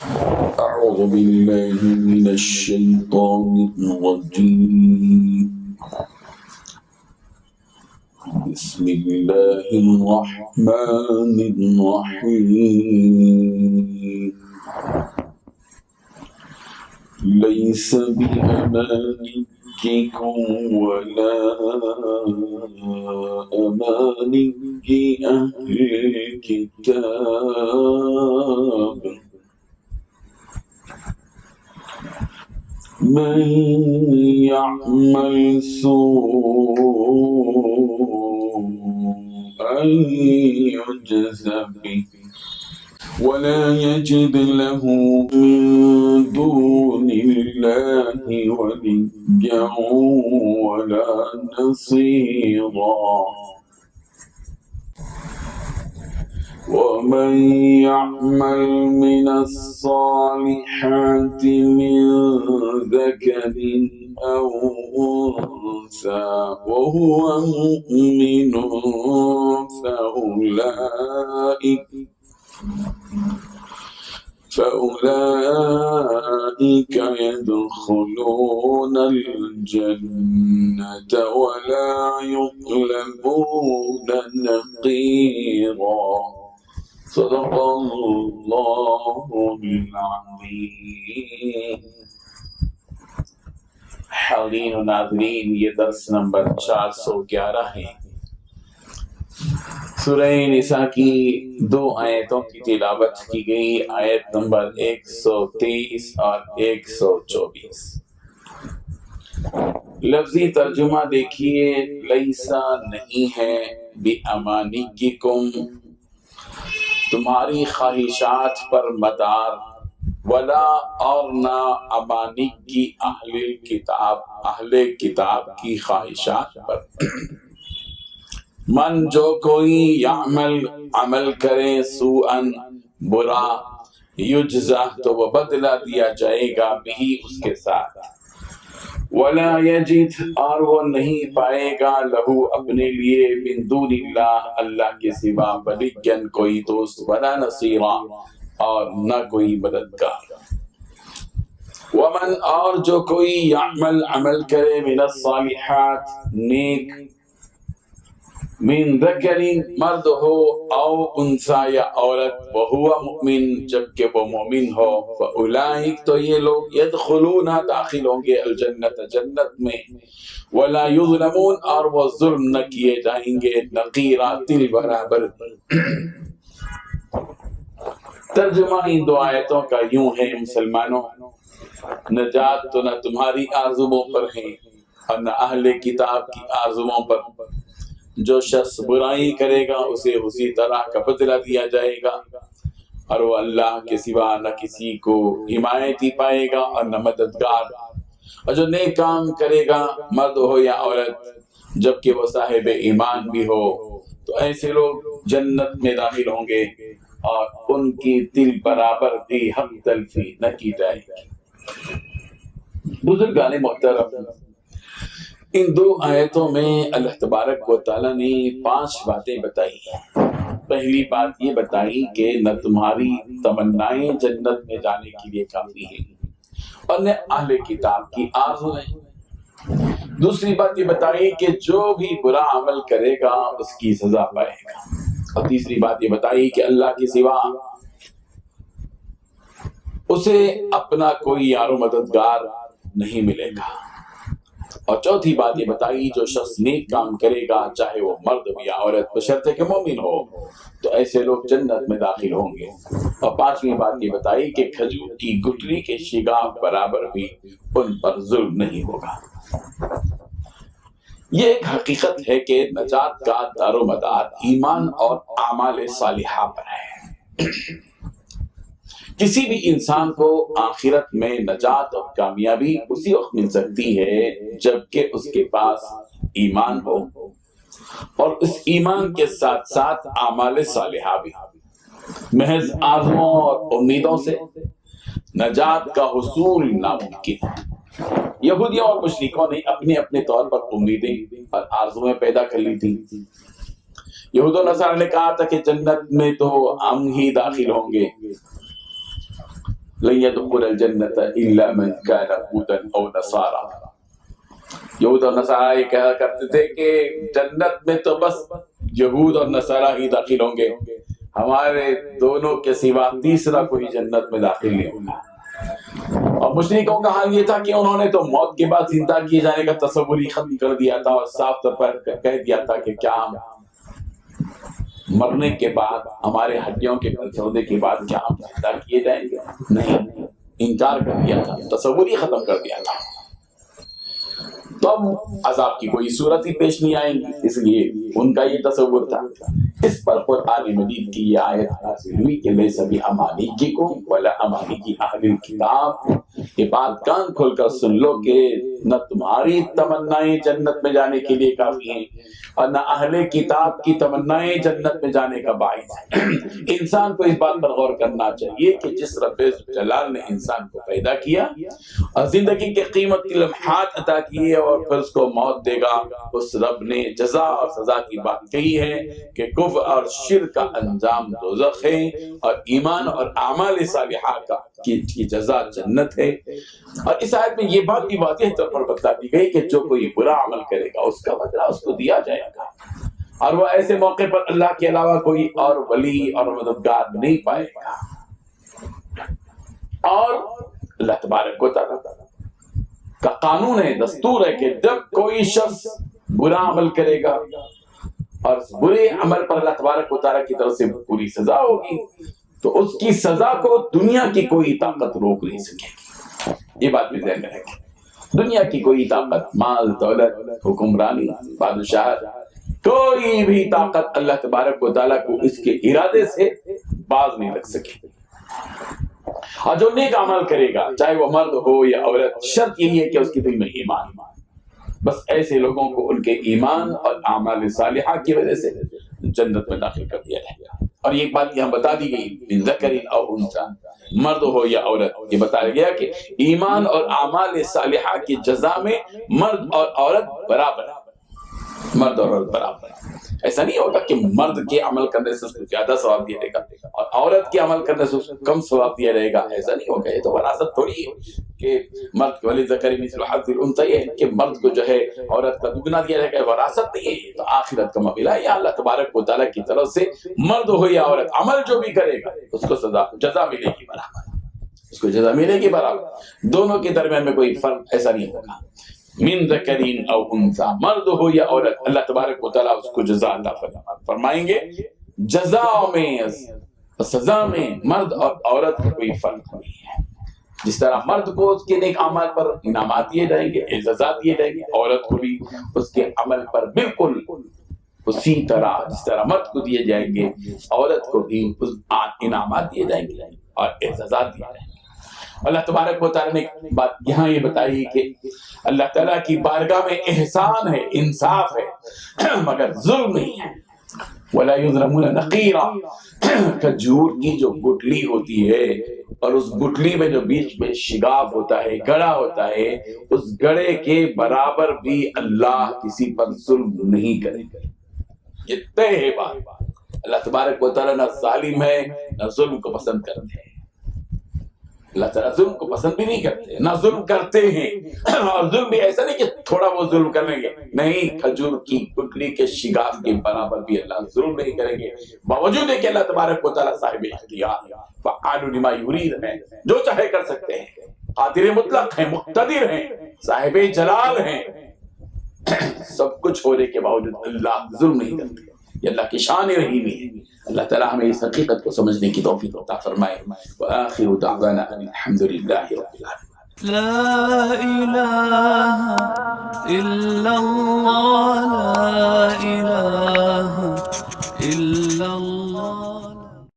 أعوذ بالله من الشيطان الرجيم. بسم الله الرحمن الرحيم. ليس بأمانيكم ولا أماني أهل الكتاب من يعمل سوءا يجز به ولا يجد له من دون الله وليا ولا نصيرا. ومن يعمل من الصالحات من ذكر أو أنثى وهو مؤمن فأولئك يدخلون الجنة ولا يظلمون نقيرا. صدق اللہ العظیم. حاضرین و ناظرین، یہ درس نمبر 411 ہے. سورہ نساء کی 2 آیتوں کی تلاوت کی گئی، آیت نمبر 123 اور 124. لفظی ترجمہ دیکھیے. لیسا نہیں ہے، بِأَمَانِيِّكُمْ تمہاری خواہشات پر مدار، ولا اور نہ امانی کی اہل کتاب کی خواہشات پر. من جو کوئی یعمل عمل کرے سوءا برا، یجزا تو وہ بدلہ دیا جائے گا بھی اس کے ساتھ، ولا یجد اور وہ نہیں پائے گا لہو اپنے لیے من دون اللہ اللہ کے سوا ولیًا کوئی دوست، ولا نصیرا اور نہ کوئی مددگار. ومن اور جو کوئی یعمل عمل کرے من الصالحات نیک، من ذکر مرد ہو او انثی یا عورت، وہو مؤمن جبکہ وہ مومن ہو، فاولئک تو یہ لوگ یدخلون داخل ہوں گے الجنت جنت میں، ولا یظلمون اور وہ ظلم نہ کیے جائیں گے، نقیرا تل برابر. ترجمہ ان 2 آیتوں کا یوں ہے: مسلمانوں، نجات تو نہ تمہاری آرزوؤں پر ہے اور نہ اہل کتاب کی آرزوؤں پر. جو شخص برائی کرے گا اسے اسی طرح کا بدلہ دیا جائے گا، اور وہ اللہ کے سوا نہ کسی کو حمایتی پائے گا اور نہ مددگار. اور جو نیک کام کرے گا مرد ہو یا عورت جبکہ وہ صاحب ایمان بھی ہو، تو ایسے لوگ جنت میں داخل ہوں گے اور ان کی دل برابر بھی حق تلفی نہ کی جائے گی. بزرگان محترم، ان 2 آیتوں میں اللہ تبارک و تعالیٰ نے 5 باتیں بتائی ہیں. پہلی بات یہ بتائی کہ نہ تمہاری تمنائیں جنت میں جانے کے لیے کافی ہیں اور نہ اہل کتاب کی آرزویں. دوسری بات یہ بتائی کہ جو بھی برا عمل کرے گا اس کی سزا پائے گا. اور تیسری بات یہ بتائی کہ اللہ کے سوا اسے اپنا کوئی یار و مددگار نہیں ملے گا. اور چوتھی بات یہ بتائی جو شخص نیک کام کرے گا چاہے وہ مرد ہو یا عورت بشرطے کہ مومن ہو تو ایسے لوگ جنت میں داخل ہوں گے. اور 5ویں بات یہ بتائی کہ کھجور کی گٹلی کے شگاف برابر بھی ان پر ظلم نہیں ہوگا. یہ ایک حقیقت ہے کہ نجات کا دار و مدار ایمان اور اعمال صالحہ پر ہے. کسی بھی انسان کو آخرت میں نجات اور کامیابی اسی وقت مل سکتی ہے جبکہ اس کے پاس ایمان ہو اور اس ایمان کے ساتھ ساتھ اعمال صالحہ بھی. محض آرزوؤں اور امیدوں سے نجات کا حصول ناممکن ہے. یہودیوں اور مشرکوں نے اپنے اپنے طور پر امیدیں اور آرزویں پیدا کر لی تھی. یہود و نصارہ نے کہا تھا کہ جنت میں تو ہم ہی داخل ہوں گے، لن يدخل الجنة إلا من كان هودا أو نصارى. یہود اور نصارہ یہ کہا کرتے تھے کہ جنت میں تو بس یہود اور نصارہ ہی داخل ہوں گے، ہمارے دونوں کے سوا تیسرا کوئی جنت میں داخل نہیں ہوگا. اور مشرکوں کا حال یہ تھا کہ انہوں نے تو موت کے بعد زندہ کیے جانے کا تصور ہی ختم کر دیا تھا اور صاف طور پر کہہ دیا تھا کہ کیا ہم مرنے کے بعد، ہمارے ہڈیوں کے کلچودے کے بعد کیا ہم زندہ کیے جائیں گے؟ نہیں، انکار کر دیا تھا، تصور ہی ختم کر دیا تھا. تو اب عذاب کی کوئی صورت ہی پیش نہیں آئیں گی، اس لیے ان کا یہ تصور تھا. اس پر قرآن مجید کی یہ آیت نازل ہوئی کہ لیس بامانیکم ولا امانی اہل الکتاب. یہ بات کان کھول کر سن لو کہ نہ تمہاری تمنائیں جنت میں جانے کے لیے کافی ہیں اور نہ اہل کتاب کی تمنائیں جنت میں جانے کا باعث ہے. انسان کو اس بات پر غور کرنا چاہیے کہ جس رب جلال نے انسان کو پیدا کیا اور زندگی کے قیمت کے لمحات عطا کیے اور پھر اس کو موت دے گا، اس رب نے جزا اور سزا کی بات کہی ہے کہ کفر اور شرک کا انجام دوزخ ہے اور ایمان اور اعمال صالحہ کی جزا جنت ہے. اور اس آیت میں یہ بات بھی واضح طور پر بتا دی گئی کہ جو کوئی برا عمل کرے گا اس کا بدلہ اس کو دیا جائے گا، اور وہ ایسے موقع پر اللہ کے علاوہ کوئی اور ولی اور مددگار نہیں پائے گا. اور اللہ تبارک و تعالیٰ کا قانون ہے، دستور ہے کہ جب کوئی شخص برا عمل کرے گا اور برے عمل پر اللہ تبارک و تعالیٰ کی طرف سے پوری سزا ہوگی تو اس کی سزا کو دنیا کی کوئی طاقت روک نہیں سکے گی. یہ بات بھی ذہن میں رکھیں، دنیا کی کوئی طاقت، مال دولت، حکمرانی، بادشاہ، کوئی بھی طاقت اللہ تبارک و تعالیٰ کو اس کے ارادے سے باز نہیں رکھ سکے. اور جو نیک عمل کرے گا چاہے وہ مرد ہو یا عورت، شرط یہی ہے کہ اس کی دل میں ایمان. بس ایسے لوگوں کو ان کے ایمان اور اعمال صالحہ کی وجہ سے جنت میں داخل کر دیا جائے گا. اور یہ بات یہاں بتا دی گئی، من ذکر او انثی، مرد ہو یا عورت، یہ بتایا گیا کہ ایمان اور اعمال صالحہ کی جزا میں مرد اور عورت برابر، مرد اور عورت برابر. ایسا نہیں ہوگا کہ مرد کے عمل کرنے سے اس کو زیادہ ثواب دیا جائے گا اور عورت کے عمل کرنے سے اس کو کم ثواب دیا جائے گا. ایسا نہیں ہوگا. یہ تو وراثت تھوڑی ہے کہ مرد کو وَلِلذَّكَرِ مِثْلُ حَظِّ الْأُنثَيَيْنِ کہ مرد کو جو ہے عورت کا دگنا دیا جائے گا. وراثت نہیں ہے، یہ تو آخرت کا معاملہ ہے. یا اللہ تبارک و تعالیٰ کی طرف سے مرد ہو یا عورت عمل جو بھی کرے گا اس کو جزا ملے گی برابر، اس کو جزا ملے گی برابر. دونوں کے درمیان میں کوئی فرق ایسا نہیں ہوگا. من ذکرین او انثی، مرد ہو یا عورت، اللہ تبارک و تعالیٰ اس کو جزا عطا فرمائیں گے. جزا میں، سزا میں مرد اور عورت کا کوئی فرق نہیں ہے. جس طرح مرد کو اس کے نیک اعمال پر انعامات دیے جائیں گے، اعزازات دیے جائیں گے، عورت کو بھی اس کے عمل پر بالکل اسی طرح جس طرح مرد کو دیے جائیں گے عورت کو بھی انعامات دیے جائیں گے اور اعزازات دیے جائیں گے. اللہ تبارک و تعالیٰ نے بات یہاں یہ بتائی کہ اللہ تعالیٰ کی بارگاہ میں احسان ہے، انصاف ہے، مگر ظلم نہیں ہے. وَلَا يُظْلَمُونَ نَقِيرًا، کھجور کی جو گٹلی ہوتی ہے اور اس گٹلی میں جو بیچ میں شگاف ہوتا ہے، گڑا ہوتا ہے، اس گڑے کے برابر بھی اللہ کسی پر ظلم نہیں کرے گا. یہ طے ہے بات. اللہ تبارک و تعالیٰ نہ ظالم ہے نہ ظلم کو پسند کرتے ہیں. اللہ تعالیٰ ظلم کو پسند بھی نہیں کرتے، نہ ظلم کرتے ہیں. اور ظلم بھی ایسا نہیں کہ تھوڑا وہ ظلم کر لیں گے، نہیں، کھجور کی گٹلی کے شگاف کے برابر بھی اللہ ظلم نہیں کریں گے. باوجود ہے کہ اللہ تبارک و تعالیٰ صاحب اختیار ہے، فعال لما یرید ہے، جو چاہے کر سکتے ہیں، قادر مطلق ہیں، مقتدر ہیں، صاحب جلال ہیں. سب کچھ ہونے کے باوجود اللہ ظلم نہیں کرتے. یہ اللہ کی شان رحیمی ہے. اللہ تعالیٰ ہمیں اس حقیقت کو سمجھنے کی توفیق عطا فرمائے. وآخر دعوانا ان الحمد للہ رب العالمین. لا الہ الا اللہ